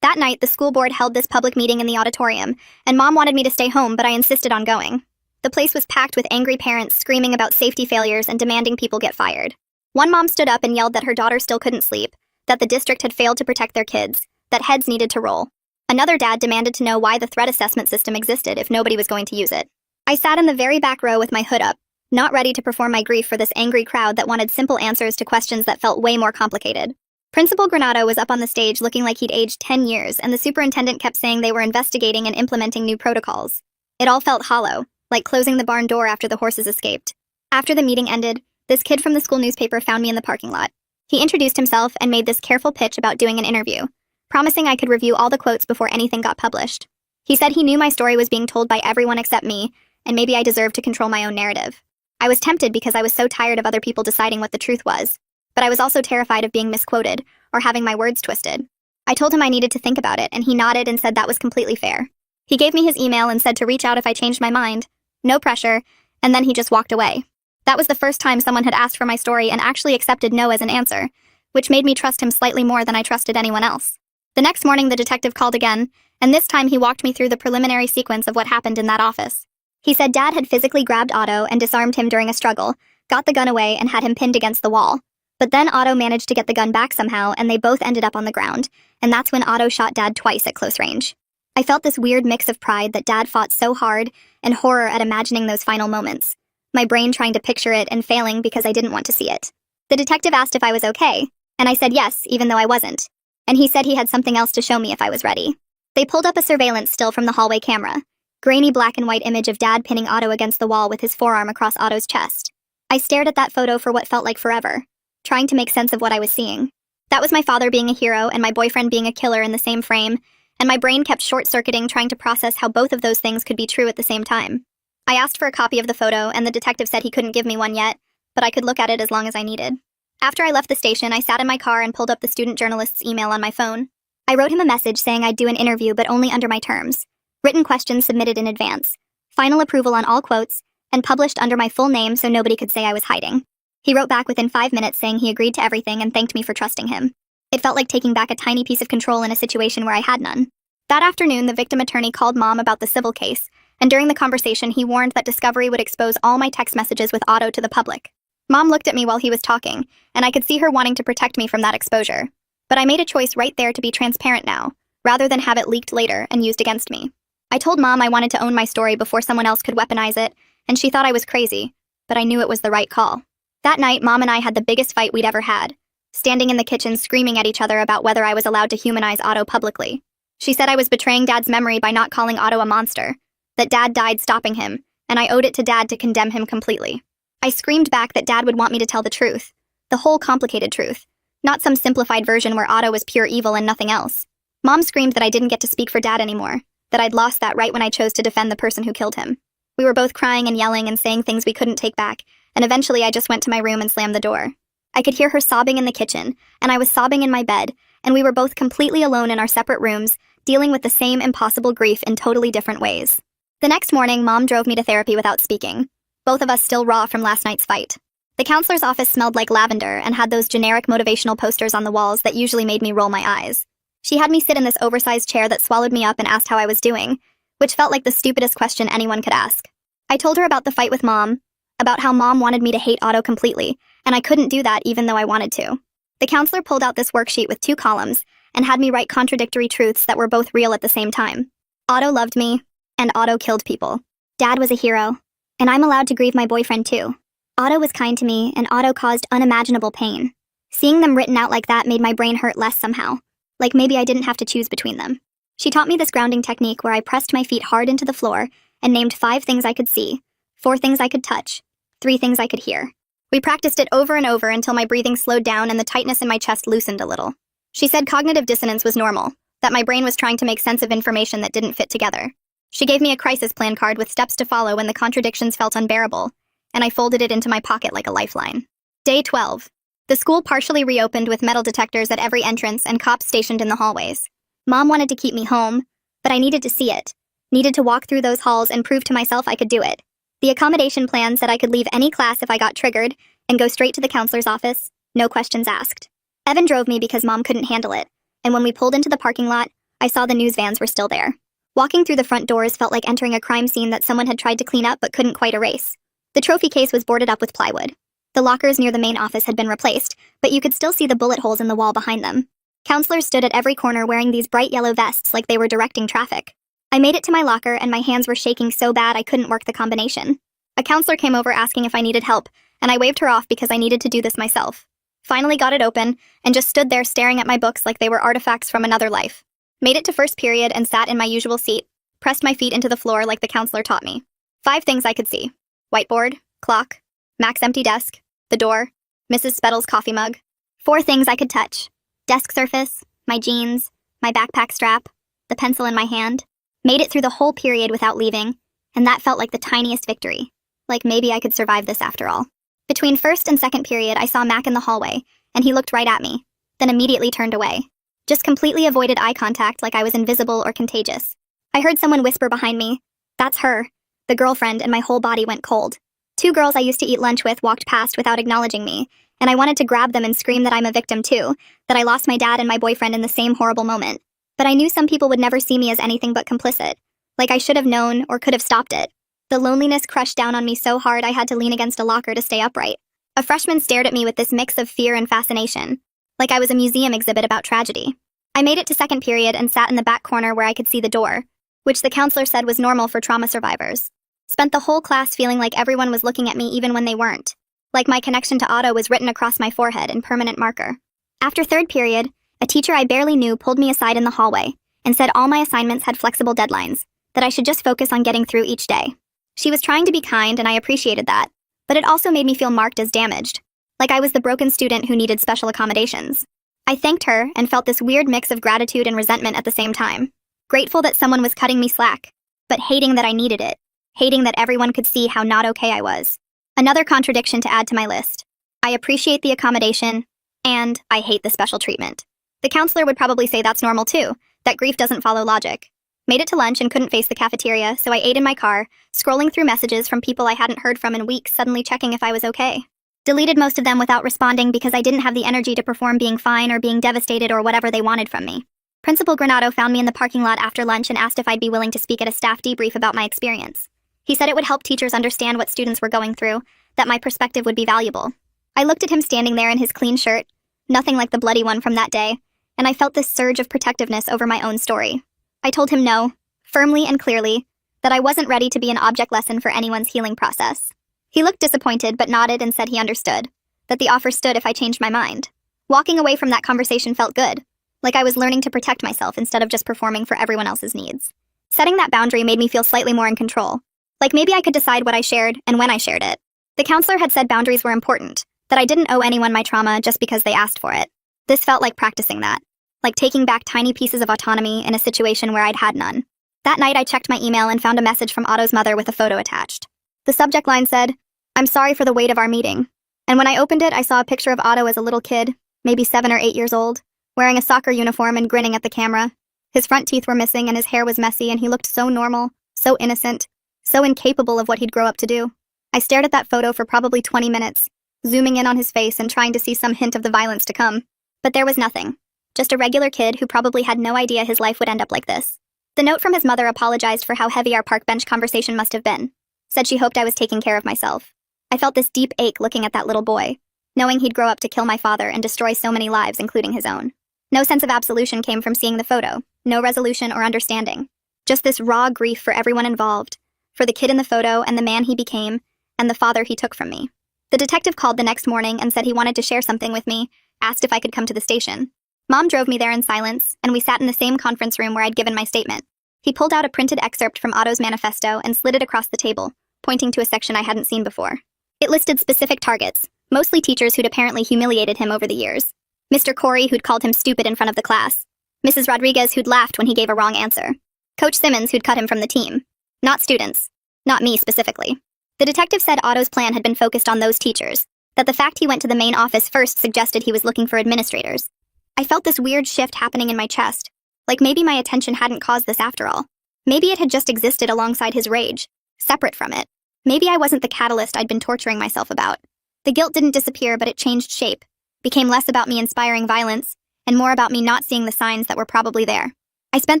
That night, the school board held this public meeting in the auditorium, and Mom wanted me to stay home, but I insisted on going. The place was packed with angry parents screaming about safety failures and demanding people get fired. One mom stood up and yelled that her daughter still couldn't sleep, that the district had failed to protect their kids, that heads needed to roll. Another dad demanded to know why the threat assessment system existed if nobody was going to use it. I sat in the very back row with my hood up, not ready to perform my grief for this angry crowd that wanted simple answers to questions that felt way more complicated. Principal Granado was up on the stage looking like he'd aged 10 years, and the superintendent kept saying they were investigating and implementing new protocols. It all felt hollow, like closing the barn door after the horses escaped. After the meeting ended, this kid from the school newspaper found me in the parking lot. He introduced himself and made this careful pitch about doing an interview, promising I could review all the quotes before anything got published. He said he knew my story was being told by everyone except me, and maybe I deserved to control my own narrative. I was tempted because I was so tired of other people deciding what the truth was, but I was also terrified of being misquoted or having my words twisted. I told him I needed to think about it, and he nodded and said that was completely fair. He gave me his email and said to reach out if I changed my mind. No pressure, and then he just walked away. That was the first time someone had asked for my story and actually accepted no as an answer, which made me trust him slightly more than I trusted anyone else. The next morning, the detective called again, and this time he walked me through the preliminary sequence of what happened in that office. He said Dad had physically grabbed Otto and disarmed him during a struggle, got the gun away, and had him pinned against the wall. But then Otto managed to get the gun back somehow, and they both ended up on the ground, and that's when Otto shot Dad twice at close range. I felt this weird mix of pride that Dad fought so hard and horror at imagining those final moments, my brain trying to picture it and failing because I didn't want to see it. The detective asked if I was okay, and I said yes, even though I wasn't, and he said he had something else to show me if I was ready. They pulled up a surveillance still from the hallway camera, grainy black and white image of Dad pinning Otto against the wall with his forearm across Otto's chest. I stared at that photo for what felt like forever, trying to make sense of what I was seeing. That was my father being a hero and my boyfriend being a killer in the same frame, and my brain kept short-circuiting trying to process how both of those things could be true at the same time. I asked for a copy of the photo, and the detective said he couldn't give me one yet, but I could look at it as long as I needed. After I left the station, I sat in my car and pulled up the student journalist's email on my phone. I wrote him a message saying I'd do an interview but only under my terms, written questions submitted in advance, final approval on all quotes, and published under my full name so nobody could say I was hiding. He wrote back within 5 minutes saying he agreed to everything and thanked me for trusting him. It felt like taking back a tiny piece of control in a situation where I had none. That afternoon, the victim attorney called Mom about the civil case, and during the conversation, he warned that discovery would expose all my text messages with Otto to the public. Mom looked at me while he was talking, and I could see her wanting to protect me from that exposure. But I made a choice right there to be transparent now, rather than have it leaked later and used against me. I told Mom I wanted to own my story before someone else could weaponize it, and she thought I was crazy, but I knew it was the right call. That night, Mom and I had the biggest fight we'd ever had, standing in the kitchen screaming at each other about whether I was allowed to humanize Otto publicly. She said I was betraying Dad's memory by not calling Otto a monster, that Dad died stopping him, and I owed it to Dad to condemn him completely. I screamed back that Dad would want me to tell the truth, the whole complicated truth, Not some simplified version where Otto was pure evil and nothing else. Mom screamed that I didn't get to speak for Dad anymore, that I'd lost that right when I chose to defend the person who killed him. We were both crying and yelling and saying things we couldn't take back, and eventually I just went to my room and slammed the door. I could hear her sobbing in the kitchen, and I was sobbing in my bed, and we were both completely alone in our separate rooms, dealing with the same impossible grief in totally different ways. The next morning, Mom drove me to therapy without speaking, both of us still raw from last night's fight. The counselor's office smelled like lavender and had those generic motivational posters on the walls that usually made me roll my eyes. She had me sit in this oversized chair that swallowed me up and asked how I was doing, which felt like the stupidest question anyone could ask. I told her about the fight with Mom, about how Mom wanted me to hate Otto completely, and I couldn't do that even though I wanted to. The counselor pulled out this worksheet with 2 columns and had me write contradictory truths that were both real at the same time. Otto loved me, and Otto killed people. Dad was a hero, and I'm allowed to grieve my boyfriend too. Otto was kind to me, and Otto caused unimaginable pain. Seeing them written out like that made my brain hurt less somehow, like maybe I didn't have to choose between them. She taught me this grounding technique where I pressed my feet hard into the floor and named 5 things I could see, 4 things I could touch, 3 things I could hear. We practiced it over and over until my breathing slowed down and the tightness in my chest loosened a little. She said cognitive dissonance was normal, that my brain was trying to make sense of information that didn't fit together. She gave me a crisis plan card with steps to follow when the contradictions felt unbearable, and I folded it into my pocket like a lifeline. Day 12. The school partially reopened with metal detectors at every entrance and cops stationed in the hallways. Mom wanted to keep me home, but I needed to see it. Needed to walk through those halls and prove to myself I could do it. The accommodation plan said I could leave any class if I got triggered and go straight to the counselor's office, no questions asked. Evan drove me because Mom couldn't handle it, and when we pulled into the parking lot, I saw the news vans were still there. Walking through the front doors felt like entering a crime scene that someone had tried to clean up but couldn't quite erase. The trophy case was boarded up with plywood. The lockers near the main office had been replaced, but you could still see the bullet holes in the wall behind them. Counselors stood at every corner wearing these bright yellow vests like they were directing traffic. I made it to my locker and my hands were shaking so bad I couldn't work the combination. A counselor came over asking if I needed help, and I waved her off because I needed to do this myself. Finally got it open, and just stood there staring at my books like they were artifacts from another life. Made it to first period and sat in my usual seat, pressed my feet into the floor like the counselor taught me. 5 things I could see. Whiteboard, clock, Mac's empty desk, the door, Mrs. Spettle's coffee mug. 4 things I could touch. Desk surface, my jeans, my backpack strap, the pencil in my hand. Made it through the whole period without leaving, and that felt like the tiniest victory. Like maybe I could survive this after all. Between first and second period, I saw Mac in the hallway, and he looked right at me, then immediately turned away. Just completely avoided eye contact like I was invisible or contagious. I heard someone whisper behind me, "That's her," the girlfriend, and my whole body went cold. 2 girls I used to eat lunch with walked past without acknowledging me, and I wanted to grab them and scream that I'm a victim too, that I lost my dad and my boyfriend in the same horrible moment. But I knew some people would never see me as anything but complicit, like I should have known or could have stopped it. The loneliness crushed down on me so hard I had to lean against a locker to stay upright. A freshman stared at me with this mix of fear and fascination, like I was a museum exhibit about tragedy. I made it to second period and sat in the back corner where I could see the door, which the counselor said was normal for trauma survivors. Spent the whole class feeling like everyone was looking at me even when they weren't, like my connection to Otto was written across my forehead in permanent marker. After third period, a teacher I barely knew pulled me aside in the hallway and said all my assignments had flexible deadlines, that I should just focus on getting through each day. She was trying to be kind and I appreciated that, but it also made me feel marked as damaged, like I was the broken student who needed special accommodations. I thanked her and felt this weird mix of gratitude and resentment at the same time. Grateful that someone was cutting me slack, but hating that I needed it, hating that everyone could see how not okay I was. Another contradiction to add to my list. I appreciate the accommodation, and I hate the special treatment. The counselor would probably say that's normal too, that grief doesn't follow logic. Made it to lunch and couldn't face the cafeteria, so I ate in my car, scrolling through messages from people I hadn't heard from in weeks, suddenly checking if I was okay. Deleted most of them without responding because I didn't have the energy to perform being fine or being devastated or whatever they wanted from me. Principal Granado found me in the parking lot after lunch and asked if I'd be willing to speak at a staff debrief about my experience. He said it would help teachers understand what students were going through, that my perspective would be valuable. I looked at him standing there in his clean shirt, nothing like the bloody one from that day, and I felt this surge of protectiveness over my own story. I told him no, firmly and clearly, that I wasn't ready to be an object lesson for anyone's healing process. He looked disappointed but nodded and said he understood, that the offer stood if I changed my mind. Walking away from that conversation felt good, like I was learning to protect myself instead of just performing for everyone else's needs. Setting that boundary made me feel slightly more in control, like maybe I could decide what I shared and when I shared it. The counselor had said boundaries were important, that I didn't owe anyone my trauma just because they asked for it. This felt like practicing that, like taking back tiny pieces of autonomy in a situation where I'd had none. That night, I checked my email and found a message from Otto's mother with a photo attached. The subject line said, "I'm sorry for the wait of our meeting." And when I opened it, I saw a picture of Otto as a little kid, maybe 7 or 8 years old, wearing a soccer uniform and grinning at the camera. His front teeth were missing and his hair was messy, and he looked so normal, so innocent, so incapable of what he'd grow up to do. I stared at that photo for probably 20 minutes, zooming in on his face and trying to see some hint of the violence to come. But there was nothing. Just a regular kid who probably had no idea his life would end up like this. The note from his mother apologized for how heavy our park bench conversation must have been. Said she hoped I was taking care of myself. I felt this deep ache looking at that little boy, knowing he'd grow up to kill my father and destroy so many lives, including his own. No sense of absolution came from seeing the photo, no resolution or understanding. Just this raw grief for everyone involved, for the kid in the photo and the man he became, and the father he took from me. The detective called the next morning and said he wanted to share something with me, asked if I could come to the station. Mom drove me there in silence, and we sat in the same conference room where I'd given my statement. He pulled out a printed excerpt from Otto's manifesto and slid it across the table, pointing to a section I hadn't seen before. It listed specific targets, mostly teachers who'd apparently humiliated him over the years. Mr. Corey, who'd called him stupid in front of the class. Mrs. Rodriguez, who'd laughed when he gave a wrong answer. Coach Simmons, who'd cut him from the team. Not students. Not me specifically. The detective said Otto's plan had been focused on those teachers, that the fact he went to the main office first suggested he was looking for administrators. I felt this weird shift happening in my chest, like maybe my attention hadn't caused this after all. Maybe it had just existed alongside his rage, separate from it. Maybe I wasn't the catalyst I'd been torturing myself about. The guilt didn't disappear, but it changed shape, became less about me inspiring violence, and more about me not seeing the signs that were probably there. I spent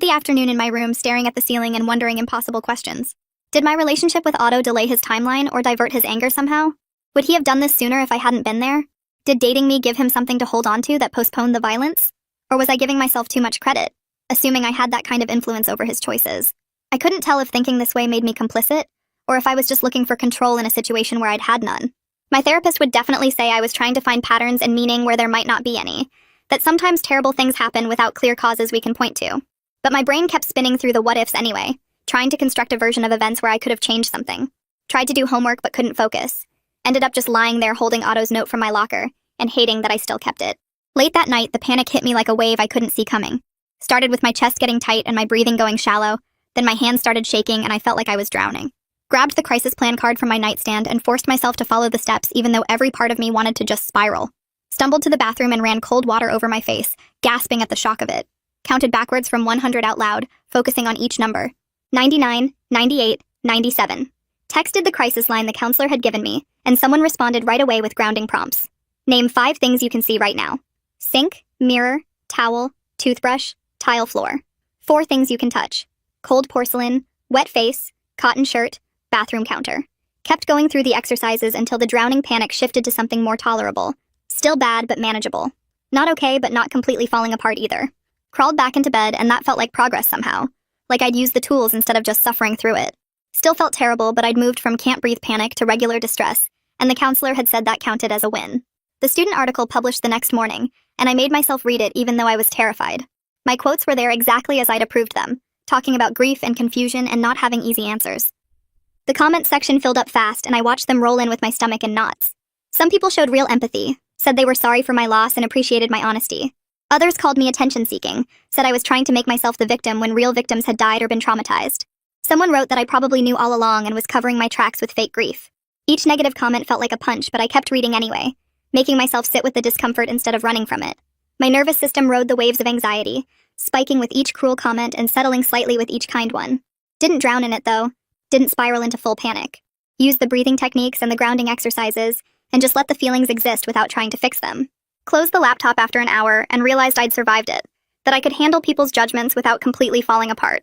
the afternoon in my room staring at the ceiling and wondering impossible questions. Did my relationship with Otto delay his timeline or divert his anger somehow? Would he have done this sooner if I hadn't been there? Did dating me give him something to hold on to that postponed the violence? Or was I giving myself too much credit, assuming I had that kind of influence over his choices? I couldn't tell if thinking this way made me complicit, or if I was just looking for control in a situation where I'd had none. My therapist would definitely say I was trying to find patterns and meaning where there might not be any, that sometimes terrible things happen without clear causes we can point to. But my brain kept spinning through the what-ifs anyway, trying to construct a version of events where I could have changed something. Tried to do homework but couldn't focus. Ended up just lying there holding Otto's note from my locker, and hating that I still kept it. Late that night, the panic hit me like a wave I couldn't see coming. Started with my chest getting tight and my breathing going shallow, then my hands started shaking and I felt like I was drowning. Grabbed the crisis plan card from my nightstand and forced myself to follow the steps even though every part of me wanted to just spiral. Stumbled to the bathroom and ran cold water over my face, gasping at the shock of it. Counted backwards from 100 out loud, focusing on each number. 99, 98, 97. Texted the crisis line the counselor had given me, and someone responded right away with grounding prompts. Name 5 things you can see right now. Sink, mirror, towel, toothbrush, tile floor. 4 things you can touch. Cold porcelain, wet face, cotton shirt, bathroom counter. Kept going through the exercises until the drowning panic shifted to something more tolerable. Still bad, but manageable. Not okay, but not completely falling apart either. Crawled back into bed, and that felt like progress somehow. Like I'd used the tools instead of just suffering through it. Still felt terrible, but I'd moved from can't breathe panic to regular distress, and the counselor had said that counted as a win. The student article published the next morning, and I made myself read it even though I was terrified. My quotes were there exactly as I'd approved them, talking about grief and confusion and not having easy answers. The comments section filled up fast, and I watched them roll in with my stomach in knots. Some people showed real empathy, said they were sorry for my loss and appreciated my honesty. Others called me attention-seeking, said I was trying to make myself the victim when real victims had died or been traumatized. Someone wrote that I probably knew all along and was covering my tracks with fake grief. Each negative comment felt like a punch, but I kept reading anyway, making myself sit with the discomfort instead of running from it. My nervous system rode the waves of anxiety, spiking with each cruel comment and settling slightly with each kind one. Didn't drown in it, though. Didn't spiral into full panic. Used the breathing techniques and the grounding exercises, and just let the feelings exist without trying to fix them. Closed the laptop after an hour and realized I'd survived it, that I could handle people's judgments without completely falling apart.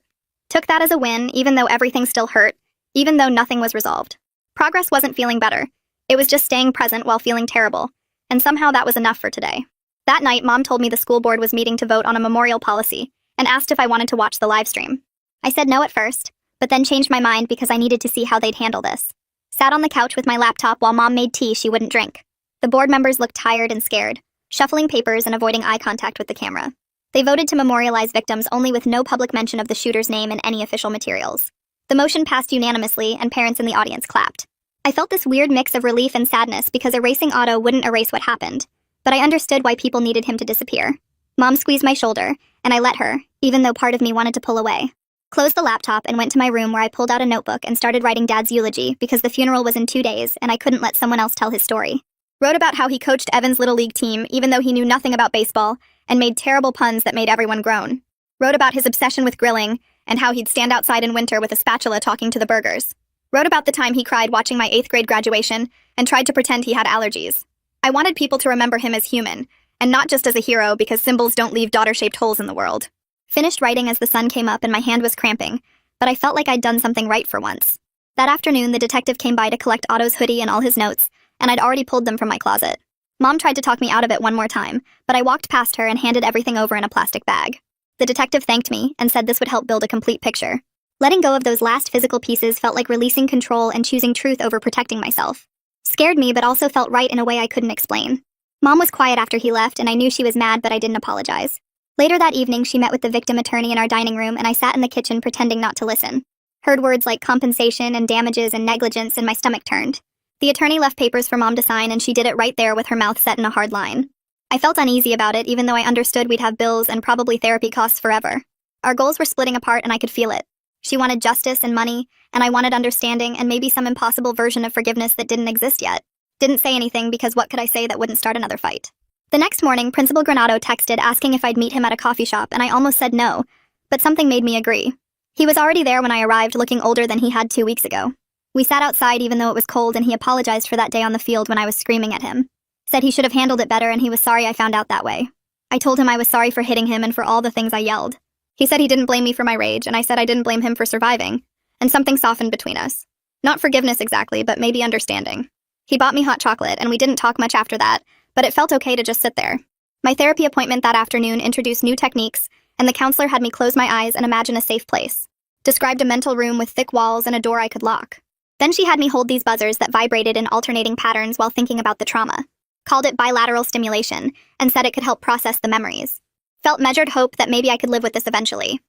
Took that as a win, even though everything still hurt, even though nothing was resolved. Progress wasn't feeling better. It was just staying present while feeling terrible, and somehow that was enough for today. That night, Mom told me the school board was meeting to vote on a memorial policy, and asked if I wanted to watch the live stream. I said no at first, but then changed my mind because I needed to see how they'd handle this. Sat on the couch with my laptop while Mom made tea she wouldn't drink. The board members looked tired and scared, shuffling papers and avoiding eye contact with the camera. They voted to memorialize victims only with no public mention of the shooter's name in any official materials. The motion passed unanimously, and parents in the audience clapped. I felt this weird mix of relief and sadness because erasing Otto wouldn't erase what happened, but I understood why people needed him to disappear. Mom squeezed my shoulder, and I let her, even though part of me wanted to pull away. Closed the laptop and went to my room where I pulled out a notebook and started writing Dad's eulogy because the funeral was in 2 days and I couldn't let someone else tell his story. Wrote about how he coached Evan's Little League team even though he knew nothing about baseball and made terrible puns that made everyone groan. Wrote about his obsession with grilling and how he'd stand outside in winter with a spatula talking to the burgers. Wrote about the time he cried watching my 8th grade graduation and tried to pretend he had allergies. I wanted people to remember him as human, and not just as a hero because symbols don't leave daughter-shaped holes in the world. Finished writing as the sun came up and my hand was cramping, but I felt like I'd done something right for once. That afternoon, the detective came by to collect Otto's hoodie and all his notes, and I'd already pulled them from my closet. Mom tried to talk me out of it one more time, but I walked past her and handed everything over in a plastic bag. The detective thanked me and said this would help build a complete picture. Letting go of those last physical pieces felt like releasing control and choosing truth over protecting myself. Scared me, but also felt right in a way I couldn't explain. Mom was quiet after he left, and I knew she was mad, but I didn't apologize. Later that evening, she met with the victim attorney in our dining room, and I sat in the kitchen pretending not to listen. Heard words like compensation and damages and negligence, and my stomach turned. The attorney left papers for Mom to sign, and she did it right there with her mouth set in a hard line. I felt uneasy about it, even though I understood we'd have bills and probably therapy costs forever. Our goals were splitting apart, and I could feel it. She wanted justice and money, and I wanted understanding and maybe some impossible version of forgiveness that didn't exist yet. Didn't say anything because what could I say that wouldn't start another fight? The next morning, Principal Granado texted asking if I'd meet him at a coffee shop, and I almost said no, but something made me agree. He was already there when I arrived, looking older than he had 2 weeks ago. We sat outside even though it was cold, and he apologized for that day on the field when I was screaming at him. Said he should have handled it better and he was sorry I found out that way. I told him I was sorry for hitting him and for all the things I yelled. He said he didn't blame me for my rage, and I said I didn't blame him for surviving. And something softened between us. Not forgiveness exactly, but maybe understanding. He bought me hot chocolate, and we didn't talk much after that, but it felt okay to just sit there. My therapy appointment that afternoon introduced new techniques, and the counselor had me close my eyes and imagine a safe place. Described a mental room with thick walls and a door I could lock. Then she had me hold these buzzers that vibrated in alternating patterns while thinking about the trauma. Called it bilateral stimulation, and said it could help process the memories. Felt measured hope that maybe I could live with this eventually.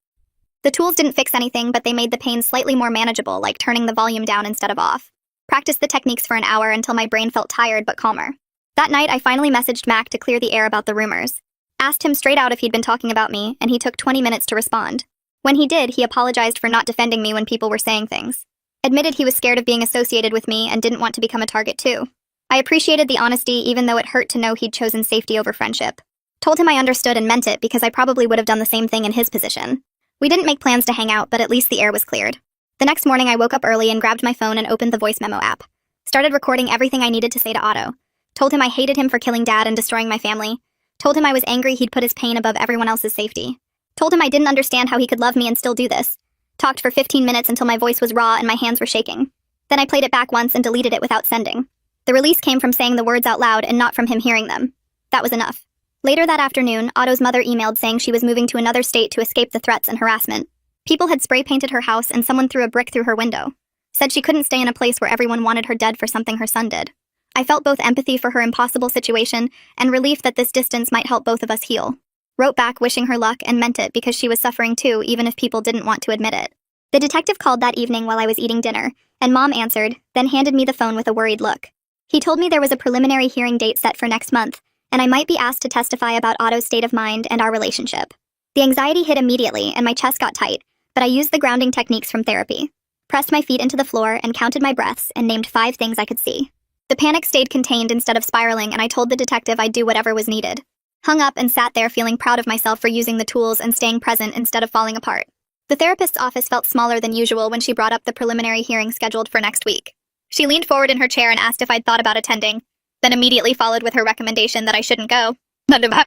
The tools didn't fix anything, but they made the pain slightly more manageable, like turning the volume down instead of off. Practiced the techniques for an hour until my brain felt tired but calmer. That night, I finally messaged Mac to clear the air about the rumors. Asked him straight out if he'd been talking about me, and he took 20 minutes to respond. When he did, he apologized for not defending me when people were saying things. Admitted he was scared of being associated with me and didn't want to become a target too. I appreciated the honesty even though it hurt to know he'd chosen safety over friendship. Told him I understood and meant it because I probably would have done the same thing in his position. We didn't make plans to hang out, but at least the air was cleared. The next morning, I woke up early and grabbed my phone and opened the voice memo app. Started recording everything I needed to say to Otto. Told him I hated him for killing Dad and destroying my family. Told him I was angry he'd put his pain above everyone else's safety. Told him I didn't understand how he could love me and still do this. Talked for 15 minutes until my voice was raw and my hands were shaking. Then I played it back once and deleted it without sending. The release came from saying the words out loud and not from him hearing them. That was enough. Later that afternoon, Otto's mother emailed saying she was moving to another state to escape the threats and harassment. People had spray-painted her house and someone threw a brick through her window. Said she couldn't stay in a place where everyone wanted her dead for something her son did. I felt both empathy for her impossible situation and relief that this distance might help both of us heal. Wrote back wishing her luck and meant it because she was suffering too, even if people didn't want to admit it. The detective called that evening while I was eating dinner, and Mom answered, then handed me the phone with a worried look. He told me there was a preliminary hearing date set for next month, and I might be asked to testify about Otto's state of mind and our relationship. The anxiety hit immediately and my chest got tight, but I used the grounding techniques from therapy. Pressed my feet into the floor and counted my breaths and named 5 things I could see. The panic stayed contained instead of spiraling, and I told the detective I'd do whatever was needed. Hung up and sat there feeling proud of myself for using the tools and staying present instead of falling apart. The therapist's office felt smaller than usual when she brought up the preliminary hearing scheduled for next week. She leaned forward in her chair and asked if I'd thought about attending, then immediately followed with her recommendation that I shouldn't go.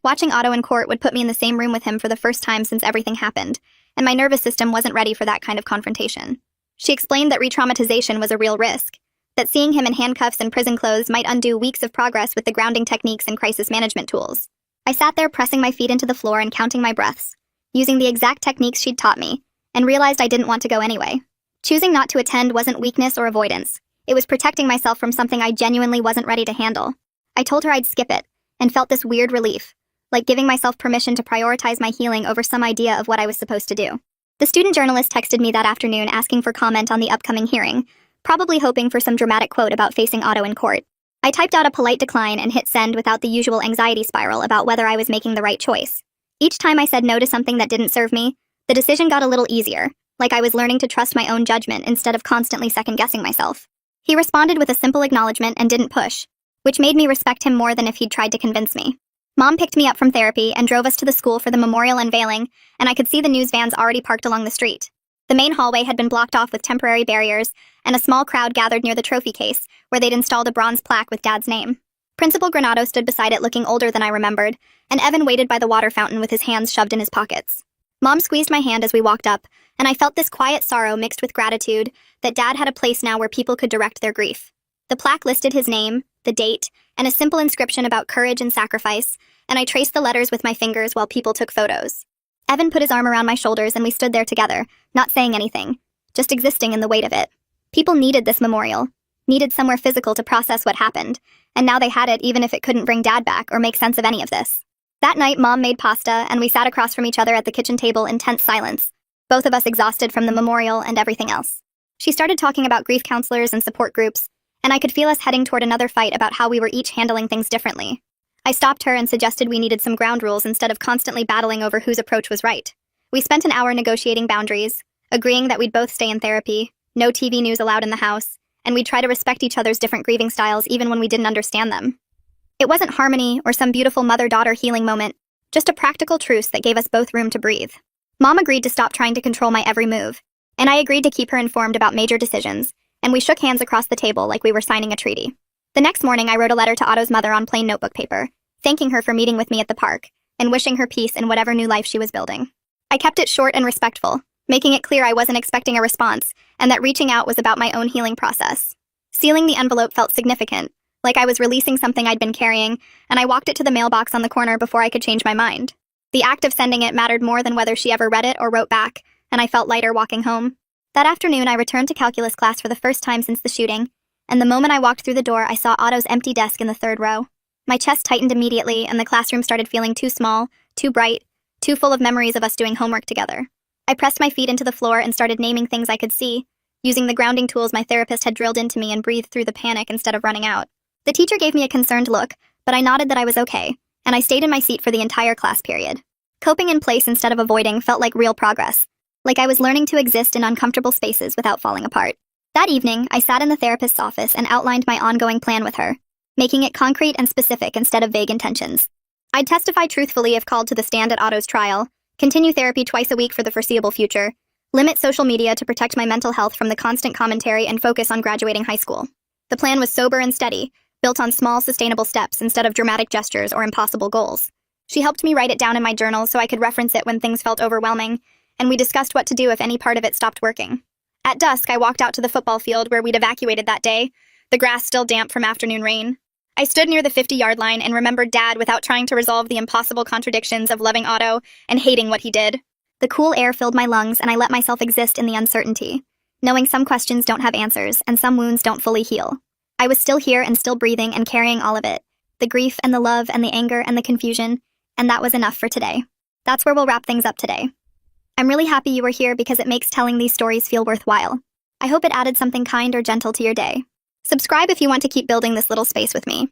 Watching Otto in court would put me in the same room with him for the first time since everything happened, and my nervous system wasn't ready for that kind of confrontation. She explained that re-traumatization was a real risk, that seeing him in handcuffs and prison clothes might undo weeks of progress with the grounding techniques and crisis management tools. I sat there pressing my feet into the floor and counting my breaths, using the exact techniques she'd taught me, and realized I didn't want to go anyway. Choosing not to attend wasn't weakness or avoidance. It was protecting myself from something I genuinely wasn't ready to handle. I told her I'd skip it, and felt this weird relief, like giving myself permission to prioritize my healing over some idea of what I was supposed to do. The student journalist texted me that afternoon asking for comment on the upcoming hearing, probably hoping for some dramatic quote about facing Otto in court. I typed out a polite decline and hit send without the usual anxiety spiral about whether I was making the right choice. Each time I said no to something that didn't serve me, the decision got a little easier, like I was learning to trust my own judgment instead of constantly second-guessing myself. He responded with a simple acknowledgement and didn't push, which made me respect him more than if he'd tried to convince me. Mom picked me up from therapy and drove us to the school for the memorial unveiling, and I could see the news vans already parked along the street. The main hallway had been blocked off with temporary barriers, and a small crowd gathered near the trophy case, where they'd installed a bronze plaque with Dad's name. Principal Granado stood beside it looking older than I remembered, and Evan waited by the water fountain with his hands shoved in his pockets. Mom squeezed my hand as we walked up, and I felt this quiet sorrow mixed with gratitude that Dad had a place now where people could direct their grief. The plaque listed his name, the date, and a simple inscription about courage and sacrifice, and I traced the letters with my fingers while people took photos. Evan put his arm around my shoulders and we stood there together, not saying anything, just existing in the weight of it. People needed this memorial, needed somewhere physical to process what happened, and now they had it even if it couldn't bring Dad back or make sense of any of this. That night, Mom made pasta, and we sat across from each other at the kitchen table in tense silence, both of us exhausted from the memorial and everything else. She started talking about grief counselors and support groups, and I could feel us heading toward another fight about how we were each handling things differently. I stopped her and suggested we needed some ground rules instead of constantly battling over whose approach was right. We spent an hour negotiating boundaries, agreeing that we'd both stay in therapy, no TV news allowed in the house, and we'd try to respect each other's different grieving styles even when we didn't understand them. It wasn't harmony or some beautiful mother-daughter healing moment, just a practical truce that gave us both room to breathe. Mom agreed to stop trying to control my every move, and I agreed to keep her informed about major decisions, and we shook hands across the table like we were signing a treaty. The next morning, I wrote a letter to Otto's mother on plain notebook paper, thanking her for meeting with me at the park, and wishing her peace in whatever new life she was building. I kept it short and respectful, making it clear I wasn't expecting a response, and that reaching out was about my own healing process. Sealing the envelope felt significant, like I was releasing something I'd been carrying, and I walked it to the mailbox on the corner before I could change my mind. The act of sending it mattered more than whether she ever read it or wrote back, and I felt lighter walking home. That afternoon, I returned to calculus class for the first time since the shooting, and the moment I walked through the door, I saw Otto's empty desk in the third row. My chest tightened immediately, and the classroom started feeling too small, too bright, too full of memories of us doing homework together. I pressed my feet into the floor and started naming things I could see, using the grounding tools my therapist had drilled into me and breathed through the panic instead of running out. The teacher gave me a concerned look, but I nodded that I was okay, and I stayed in my seat for the entire class period. Coping in place instead of avoiding felt like real progress, like I was learning to exist in uncomfortable spaces without falling apart. That evening, I sat in the therapist's office and outlined my ongoing plan with her, making it concrete and specific instead of vague intentions. I'd testify truthfully if called to the stand at Otto's trial, continue therapy twice a week for the foreseeable future, limit social media to protect my mental health from the constant commentary, and focus on graduating high school. The plan was sober and steady, built on small, sustainable steps instead of dramatic gestures or impossible goals. She helped me write it down in my journal so I could reference it when things felt overwhelming, and we discussed what to do if any part of it stopped working. At dusk, I walked out to the football field where we'd evacuated that day, the grass still damp from afternoon rain. I stood near the 50-yard line and remembered Dad without trying to resolve the impossible contradictions of loving Otto and hating what he did. The cool air filled my lungs, and I let myself exist in the uncertainty, knowing some questions don't have answers and some wounds don't fully heal. I was still here and still breathing and carrying all of it, the grief and the love and the anger and the confusion, and that was enough for today. That's where we'll wrap things up today. I'm really happy you were here because it makes telling these stories feel worthwhile. I hope it added something kind or gentle to your day. Subscribe if you want to keep building this little space with me.